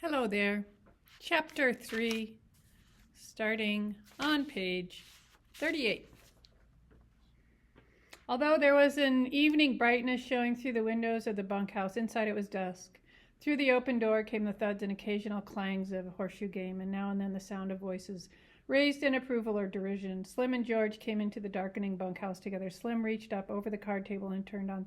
Hello there. Chapter 3, starting on page 38. Although there was an evening brightness showing through the windows of the bunkhouse, inside it was dusk. Through the open door came the thuds and occasional clangs of a horseshoe game, and now and then the sound of voices raised in approval or derision. Slim and George came into the darkening bunkhouse together. Slim reached up over the card table and turned on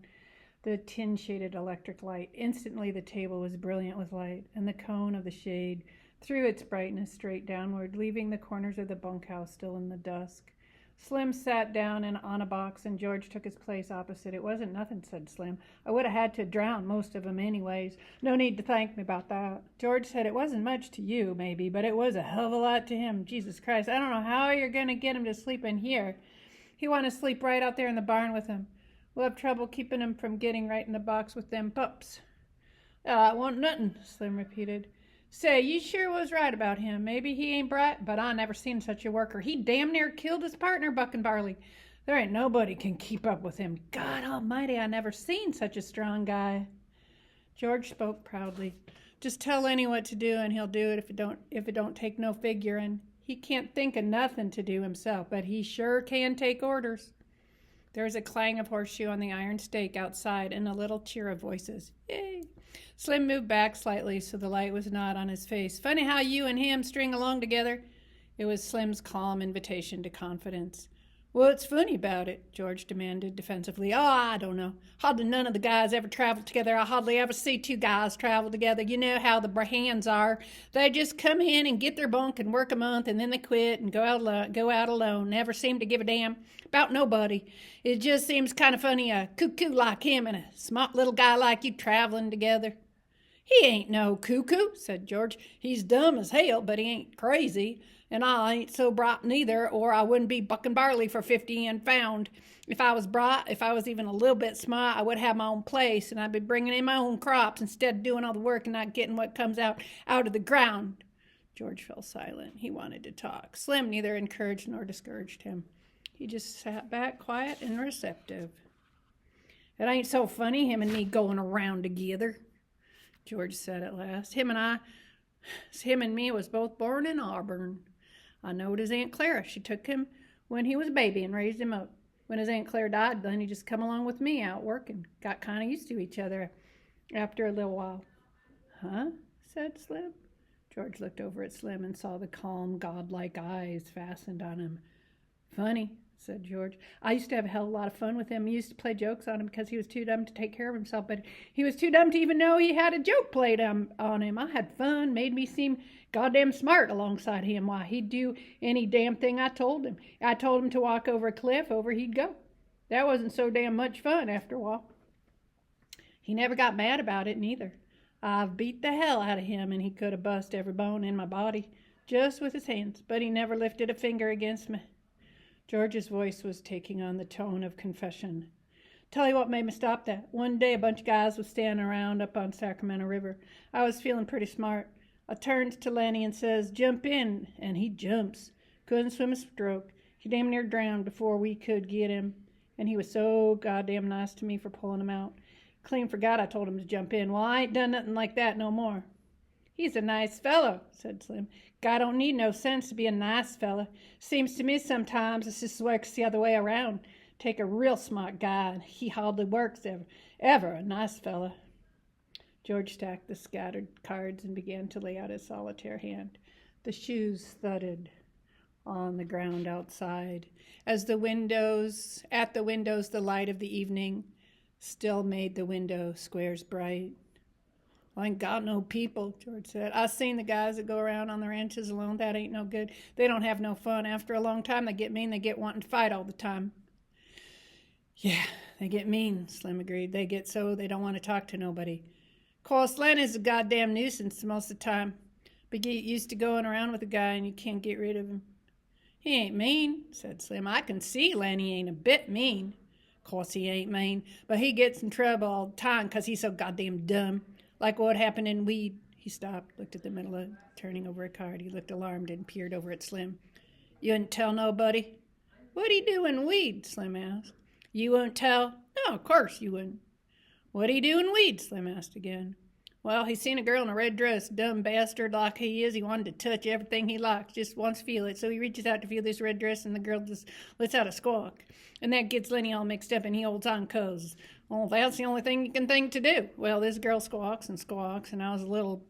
the tin-shaded electric light. Instantly the table was brilliant with light, and the cone of the shade threw its brightness straight downward, leaving the corners of the bunkhouse still in the dusk. Slim sat down on a box, and George took his place opposite. "It wasn't nothing," said Slim. "I would have had to drown most of 'em anyways. No need to thank me about that." George said, "It wasn't much to you, maybe, but it was a hell of a lot to him. Jesus Christ, I don't know how you're going to get him to sleep in here. He want to sleep right out there in the barn with him. We'll have trouble keeping him from getting right in the box with them pups." "It wa'n't nothing," Slim repeated. "Say, you sure was right about him. Maybe he ain't bright, but I never seen such a worker. He damn near killed his partner, Bucking Barley. There ain't nobody can keep up with him. God almighty, I never seen such a strong guy." George spoke proudly. "Just tell Lennie what to do, and he'll do it if it don't take no figuring. He can't think of nothing to do himself, but he sure can take orders." There was a clang of horseshoe on the iron stake outside and a little cheer of voices. "Yay!" Slim moved back slightly so the light was not on his face. "Funny how you and him string along together." It was Slim's calm invitation to confidence. "What's funny about it?" George demanded defensively. "Oh, I don't know. Hardly none of the guys ever traveled together. I hardly ever see two guys travel together. You know how the hands are. They just come in and get their bunk and work a month, and then they quit and go out alone. Never seem to give a damn about nobody. It just seems kind of funny, a cuckoo like him and a smart little guy like you traveling together." "He ain't no cuckoo," said George. "He's dumb as hell, but he ain't crazy. And I ain't so bright neither, or I wouldn't be bucking barley for 50 and found. If I was bright, if I was even a little bit smart, I would have my own place, and I'd be bringing in my own crops instead of doing all the work and not getting what comes out of the ground." George fell silent. He wanted to talk. Slim neither encouraged nor discouraged him. He just sat back quiet and receptive. "It ain't so funny, him and me going around together," George said at last. Him and me was both born in Auburn. I knowed his Aunt Clara. She took him when he was a baby and raised him up. When his Aunt Clara died, then he just come along with me out working. Got kind of used to each other after a little while." "Huh?" said Slim. George looked over at Slim and saw the calm, godlike eyes fastened on him. "Funny," said George. "I used to have a hell of a lot of fun with him. I used to play jokes on him because he was too dumb to take care of himself, but he was too dumb to even know he had a joke played on him. I had fun, made me seem goddamn smart alongside him. Why, he'd do any damn thing I told him. I told him to walk over a cliff, over he'd go. That wasn't so damn much fun after a while. He never got mad about it, neither. I've beat the hell out of him, and he could have bust every bone in my body just with his hands, but he never lifted a finger against me." George's voice was taking on the tone of confession. "Tell you what made me stop that. One day a bunch of guys was standing around up on Sacramento River. I was feeling pretty smart. I turns to Lennie and says, 'Jump in,' and he jumps. Couldn't swim a stroke. He damn near drowned before we could get him. And he was so goddamn nice to me for pulling him out. Clean forgot I told him to jump in. Well, I ain't done nothing like that no more." "He's a nice fellow," said Slim. "Guy don't need no sense to be a nice fellow. Seems to me sometimes it's just works the other way around. Take a real smart guy, and he hardly works ever a nice fellow." George stacked the scattered cards and began to lay out his solitaire hand. The shoes thudded on the ground outside. At the windows, the light of the evening still made the window squares bright. "I ain't got no people," George said. "I seen the guys that go around on the ranches alone. That ain't no good. They don't have no fun. After a long time, they get mean. They get wanting to fight all the time." "Yeah, they get mean," Slim agreed. "They get so they don't want to talk to nobody. Course, Lennie's a goddamn nuisance most of the time. But get used to going around with a guy and you can't get rid of him." "He ain't mean," said Slim. "I can see Lennie ain't a bit mean." "Course he ain't mean, but he gets in trouble all the time because he's so goddamn dumb. Like what happened in Weed." He stopped, looked at the middle of turning over a card. He looked alarmed and peered over at Slim. "You wouldn't tell nobody?" "What'd he do in Weed?" Slim asked. "You wouldn't tell?" "No, of course you wouldn't." "What'd he do in Weed?" Slim asked again. Well, he seen a girl in a red dress, dumb bastard like he is. He wanted to touch everything he likes, just wants to feel it. So he reaches out to feel this red dress, and the girl just lets out a squawk. And that gets Lennie all mixed up, and he holds on cuz, well, that's the only thing you can think to do. Well, this girl squawks, and I was a little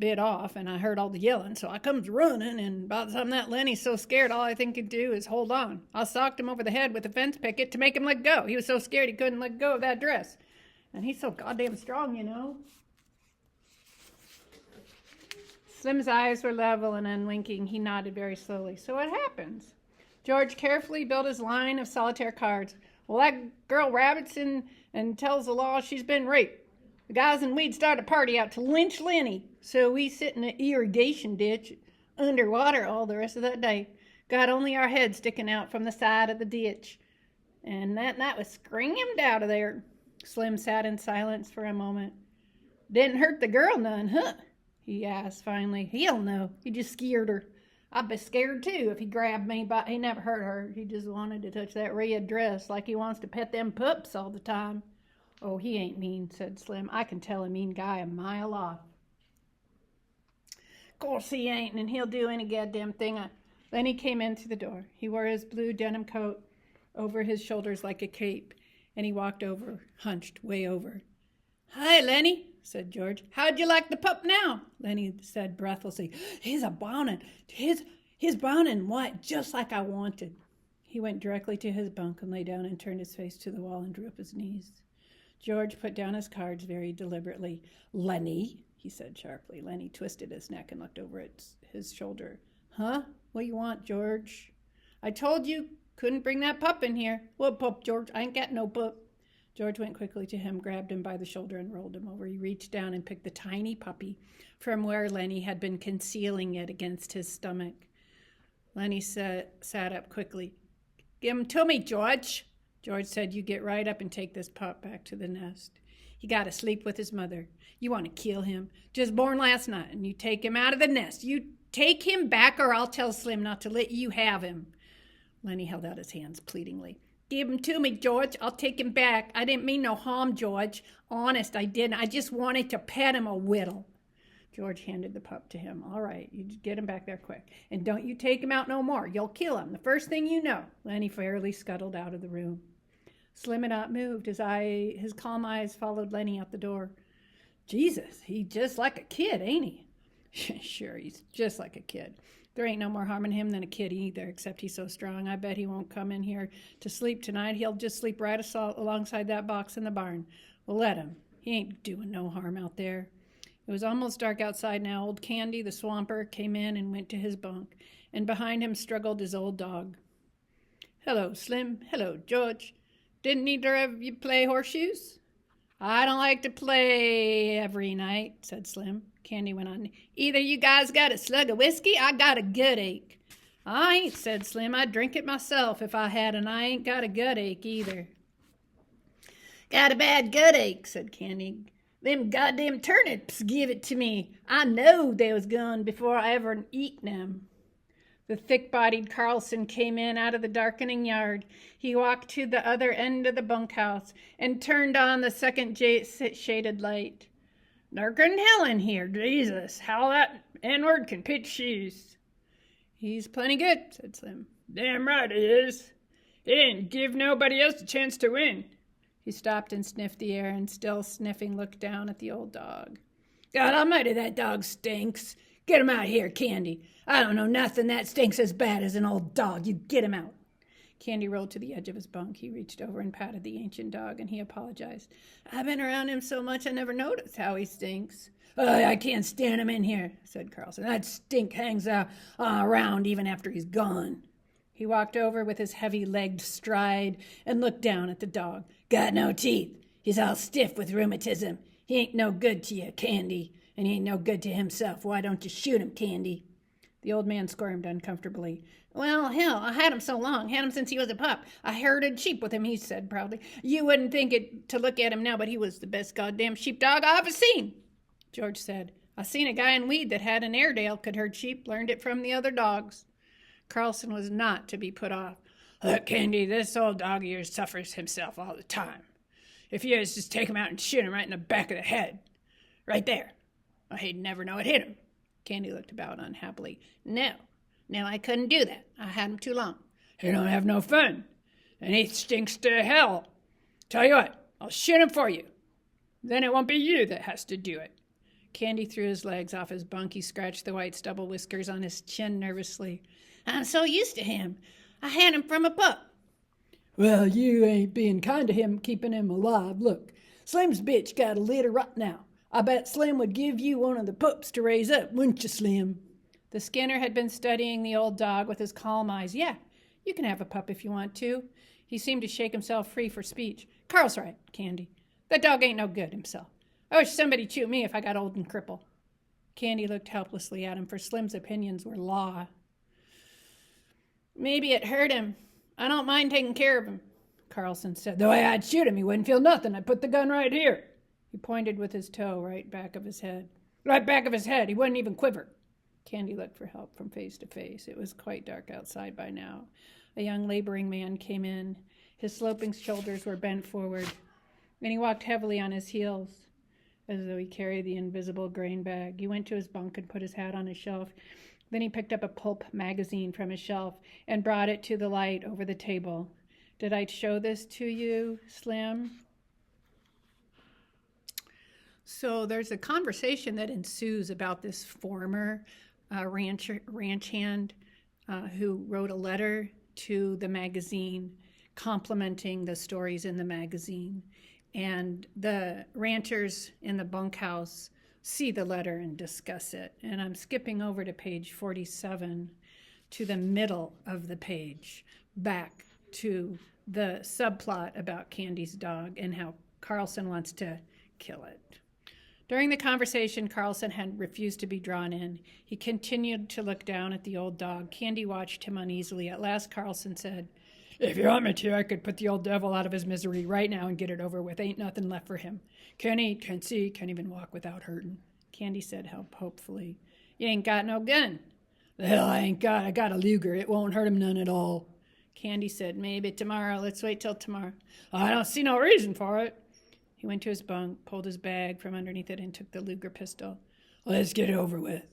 bit off, and I heard all the yelling, so I comes running, and by the time that Lennie's so scared, all I think he'd do is hold on. I socked him over the head with a fence picket to make him let go. He was so scared he couldn't let go of that dress. And he's so goddamn strong, you know. Slim's eyes were level and unwinking. He nodded very slowly. So what happens? George carefully built his line of solitaire cards. Well, that girl rabbits in and tells the law she's been raped. The guys and we'd start a party out to lynch Lennie. So we sit in an irrigation ditch underwater all the rest of that day. Got only our heads sticking out from the side of the ditch. And that night was screamed out of there. Slim sat in silence for a moment. Didn't hurt the girl none, huh? He asked finally. Hell no. He just scared her. I'd be scared too if he grabbed me, but he never hurt her. He just wanted to touch that red dress like he wants to pet them pups all the time. Oh, he ain't mean, said Slim. I can tell a mean guy a mile off. Of course he ain't, and he'll do any goddamn thing. Lennie came in through the door. He wore his blue denim coat over his shoulders like a cape, and he walked over, hunched way over. Hi, Lennie, said George. How'd you like the pup now? Lennie said breathlessly. He's a brownin'. He's brown and white, just like I wanted. He went directly to his bunk and lay down and turned his face to the wall and drew up his knees. George put down his cards very deliberately. Lennie, he said sharply. Lennie twisted his neck and looked over at his shoulder. Huh? What do you want, George? I told you couldn't bring that pup in here. What pup, George? I ain't got no pup. George went quickly to him, grabbed him by the shoulder, and rolled him over. He reached down and picked the tiny puppy from where Lennie had been concealing it against his stomach. Lennie sat up quickly. Give him to me, George. George said, you get right up and take this pup back to the nest. He got to sleep with his mother. You want to kill him. Just born last night, and you take him out of the nest. You take him back, or I'll tell Slim not to let you have him. Lennie held out his hands pleadingly. Give him to me, George. I'll take him back. I didn't mean no harm, George. Honest, I didn't. I just wanted to pet him a whittle. George handed the pup to him. All right, you get him back there quick. And don't you take him out no more. You'll kill him the first thing you know. Lennie fairly scuttled out of the room. Slim had not moved. His calm eyes followed Lennie out the door. Jesus, he's just like a kid, ain't he? Sure, he's just like a kid. There ain't no more harming him than a kid either, except he's so strong. I bet he won't come in here to sleep tonight. He'll just sleep right alongside that box in the barn. We'll let him. He ain't doing no harm out there. It was almost dark outside now. Old Candy, the swamper, came in and went to his bunk, and behind him struggled his old dog. Hello, Slim. Hello, George. Didn't either of you play horseshoes? I don't like to play every night, said Slim. Candy went on. Either you guys got a slug of whiskey, I got a gut ache. I ain't, said Slim. I'd drink it myself if I had, and I ain't got a gut ache either. Got a bad gut ache, said Candy. Them goddamn turnips give it to me. I knowed they was gone before I ever eaten them. The thick-bodied Carlson came in out of the darkening yard. He walked to the other end of the bunkhouse and turned on the second shaded light. Darker than hell in here, Jesus. How that N-word can pitch shoes. He's plenty good, said Slim. Damn right he is. He didn't give nobody else a chance to win. He stopped and sniffed the air, and still sniffing, looked down at the old dog. God almighty, that dog stinks. Get him out here, Candy. I don't know nothing that stinks as bad as an old dog. You get him out. Candy rolled to the edge of his bunk. He reached over and patted the ancient dog, and he apologized. I've been around him so much I never noticed how he stinks. I can't stand him in here, said Carlson. That stink hangs around even after he's gone. He walked over with his heavy-legged stride and looked down at the dog. Got no teeth. He's all stiff with rheumatism. He ain't no good to you, Candy, and he ain't no good to himself. Why don't you shoot him, Candy? The old man squirmed uncomfortably. Well, hell, I had him so long. Had him since he was a pup. I herded sheep with him, he said proudly. You wouldn't think it to look at him now, but he was the best goddamn sheepdog I ever seen. George said, I seen a guy in Weed that had an Airedale, could herd sheep, learned it from the other dogs. Carlson was not to be put off. Look, Candy, this old dog of yours suffers himself all the time. If you just take him out and shoot him right in the back of the head. Right there. He'd never know it hit him. Candy looked about unhappily. No, I couldn't do that. I had him too long. He don't have no fun, and he stinks to hell. Tell you what, I'll shoot him for you. Then it won't be you that has to do it. Candy threw his legs off his bunk. He scratched the white stubble whiskers on his chin nervously. I'm so used to him. I had him from a pup. Well, you ain't being kind to him, keeping him alive. Look, Slim's bitch got a litter right now. I bet Slim would give you one of the pups to raise up, wouldn't you, Slim? The Skinner had been studying the old dog with his calm eyes. Yeah, you can have a pup if you want to. He seemed to shake himself free for speech. Carl's right, Candy. That dog ain't no good himself. I wish somebody'd shoot me if I got old and crippled. Candy looked helplessly at him, for Slim's opinions were law. Maybe it hurt him. I don't mind taking care of him, Carlson said. The way I'd shoot him, he wouldn't feel nothing. I'd put the gun right here. He pointed with his toe right back of his head. Right back of his head. He wouldn't even quiver. Candy looked for help from face to face. It was quite dark outside by now. A young laboring man came in. His sloping shoulders were bent forward, and he walked heavily on his heels, as though he carried the invisible grain bag. He went to his bunk and put his hat on his shelf. Then he picked up a pulp magazine from his shelf and brought it to the light over the table. Did I show this to you, Slim? So there's a conversation that ensues about this former ranch hand who wrote a letter to the magazine complimenting the stories in the magazine. And the ranchers in the bunkhouse see the letter and discuss it. And I'm skipping over to page 47 to the middle of the page, back to the subplot about Candy's dog and how Carlson wants to kill it. During the conversation, Carlson had refused to be drawn in. He continued to look down at the old dog. Candy watched him uneasily. At last, Carlson said, if you want me to, I could put the old devil out of his misery right now and get it over with. Ain't nothing left for him. Can't eat, can't see, can't even walk without hurting. Candy said hopefully, you ain't got no gun. The hell I got a Luger. It won't hurt him none at all. Candy said, maybe tomorrow. Let's wait till tomorrow. I don't see no reason for it. He went to his bunk, pulled his bag from underneath it, and took the Luger pistol. Let's get it over with.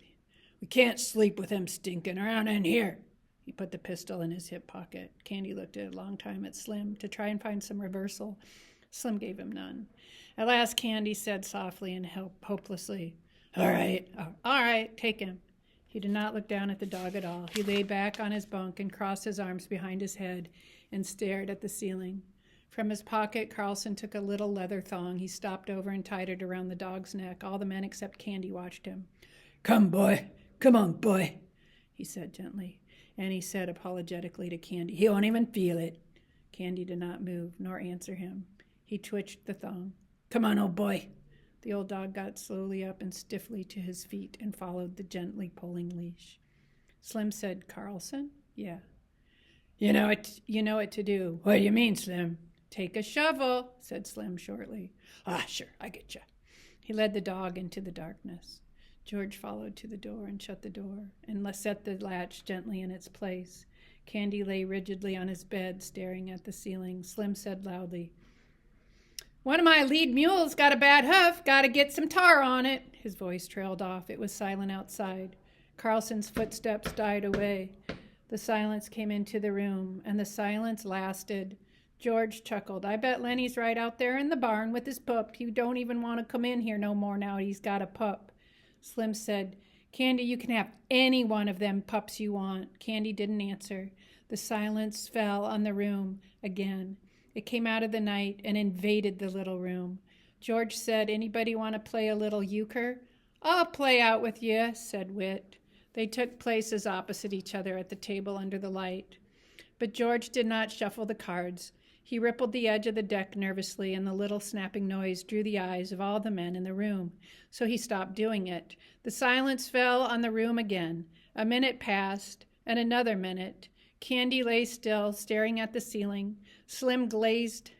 We can't sleep with him stinking around in here. He put the pistol in his hip pocket. Candy looked at a long time at Slim to try and find some reversal. Slim gave him none. At last, Candy said softly and hopelessly, all right, take him. He did not look down at the dog at all. He lay back on his bunk and crossed his arms behind his head and stared at the ceiling. From his pocket, Carlson took a little leather thong. He stopped over and tied it around the dog's neck. All the men except Candy watched him. Come, boy. Come on, boy, he said gently. And he said apologetically to Candy, he won't even feel it. Candy did not move nor answer him. He twitched the thong. Come on, old boy. The old dog got slowly up and stiffly to his feet and followed the gently pulling leash. Slim said, Carlson? Yeah. You know what to do. What do you mean, Slim? Take a shovel, said Slim shortly. Sure, I get you. He led the dog into the darkness. George followed to the door and shut the door and set the latch gently in its place. Candy lay rigidly on his bed, staring at the ceiling. Slim said loudly, one of my lead mules got a bad hoof. Got to get some tar on it. His voice trailed off. It was silent outside. Carlson's footsteps died away. The silence came into the room, and the silence lasted. George chuckled. I bet Lennie's right out there in the barn with his pup. He don't even want to come in here no more now he's got a pup. Slim said, Candy, you can have any one of them pups you want. Candy didn't answer. The silence fell on the room again. It came out of the night and invaded the little room. George said, anybody want to play a little euchre? I'll play out with you, said Whit. They took places opposite each other at the table under the light. But George did not shuffle the cards. He rippled the edge of the deck nervously, and the little snapping noise drew the eyes of all the men in the room. So he stopped doing it. The silence fell on the room again. A minute passed, and another minute. Candy lay still, staring at the ceiling. Slim gazed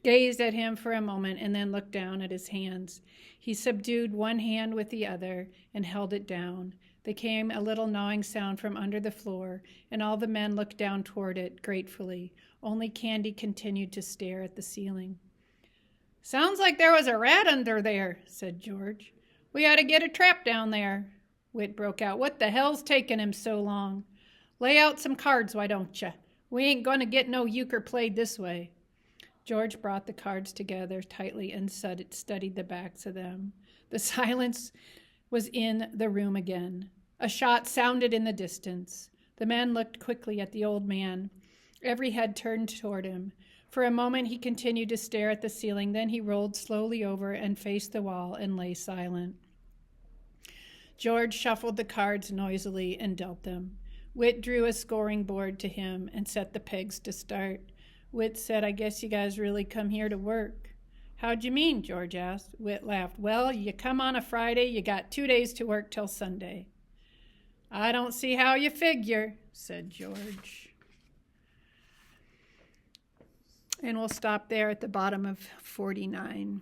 at him for a moment, and then looked down at his hands. He subdued one hand with the other and held it down. There came a little gnawing sound from under the floor, and all the men looked down toward it gratefully. Only Candy continued to stare at the ceiling. Sounds like there was a rat under there, said George. We ought to get a trap down there. Whit broke out. What the hell's taking him so long? Lay out some cards, why don't you? We ain't going to get no euchre played this way. George brought the cards together tightly and studied the backs of them. The silence was in the room again. A shot sounded in the distance. The man looked quickly at the old man, every head turned toward him. For a moment he continued to stare at the ceiling, then he rolled slowly over and faced the wall and lay silent. George shuffled the cards noisily and dealt them. Whit drew a scoring board to him and set the pegs to start. Whit said, I guess you guys really come here to work. How'd you mean? George asked. Whit laughed. Well, you come on a Friday, you got 2 days to work till Sunday. I don't see how you figure, said George. And we'll stop there at the bottom of 49.